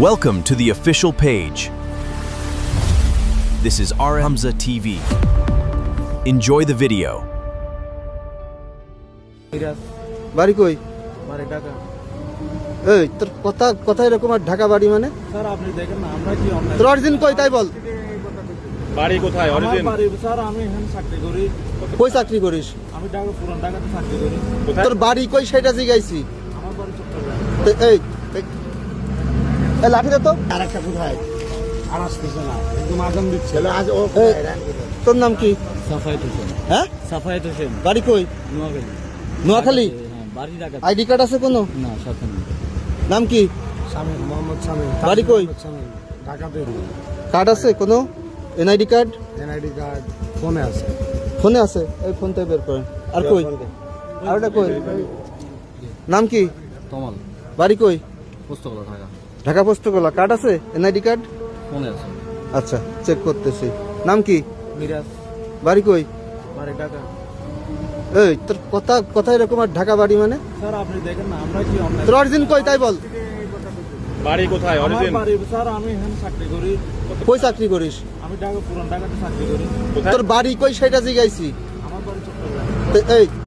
Welcome to the official page. This is R Hamza TV. Enjoy the video. বাড়ি কই? বাড়ি ঢাকা। এই তোর কথা এরকম আর ঢাকা বাড়ি মানে? স্যার আপনি দেখেন না আমরা কি অনলাইন তোর অরিজিন কই তাই বল। বাড়ি কোথায় আমার অরিজিন? বাড়ি স্যার আমি এখানে চাকরি করি। কই চাকরি করিস? আমি ঢাকা পুরান ঢাকাতে চাকরি করি। কোথায়? তোর বাড়ি কই সেটা জিগাইছি। আমার বাড়ি চট্টগ্রাম। এই এই লাঠি দে তো। আরেকটা কোথায় আর আসতেছে না। একদম আজান দিচ্ছে। ছেলে আজ ও এই, তোর নাম কি? সাফায়েত হোসেন। হ্যাঁ সাফায়েত হোসেন। বাড়ি কই? নোয়াখালী। নোয়াখালী? হ্যাঁ, বাড়ি ঢাকা। আইডি কার্ড আছে কোনো? না সাথে নেই। নাম কি? স্বামী মোহাম্মদ স্বামী বাড়ি কই? ঢাকাতে কার্ড আছে কোনো? এনআইডি কার্ড এনআইডি কার্ড ফোনে আছে। ফোনে আছে? এই ফোনটা বের করেন। আর কই? আর ওটা কই? নাম কি? তমাল। বাড়ি কই? পুস্তকলা ঢাকা। ঢাকা পোস্টকলা। কার্ড আছে? NID card? ফোনে আছে। আচ্ছা চেক করতেছি। নাম কি? মিরাজ। বাড়ি কই? বাড়ি ঢাকা। এই তোর কথা এরকম আর ঢাকা বাড়ি মানে? স্যার আপনি দেখেন না আমরা কি অনলাইন তোর অরিজিন কই তাই বল। বাড়ি কোথায় আমার অরিজিন? বাড়ি স্যার আমি এখানে চাকরি করি। কই চাকরি করিস? আমি ঢাকা পুরান ঢাকাতে চাকরি করি। কোথায়? তোর বাড়ি কই সেটা জিগাইছি। আমার বাড়ি চট্টগ্রাম। এই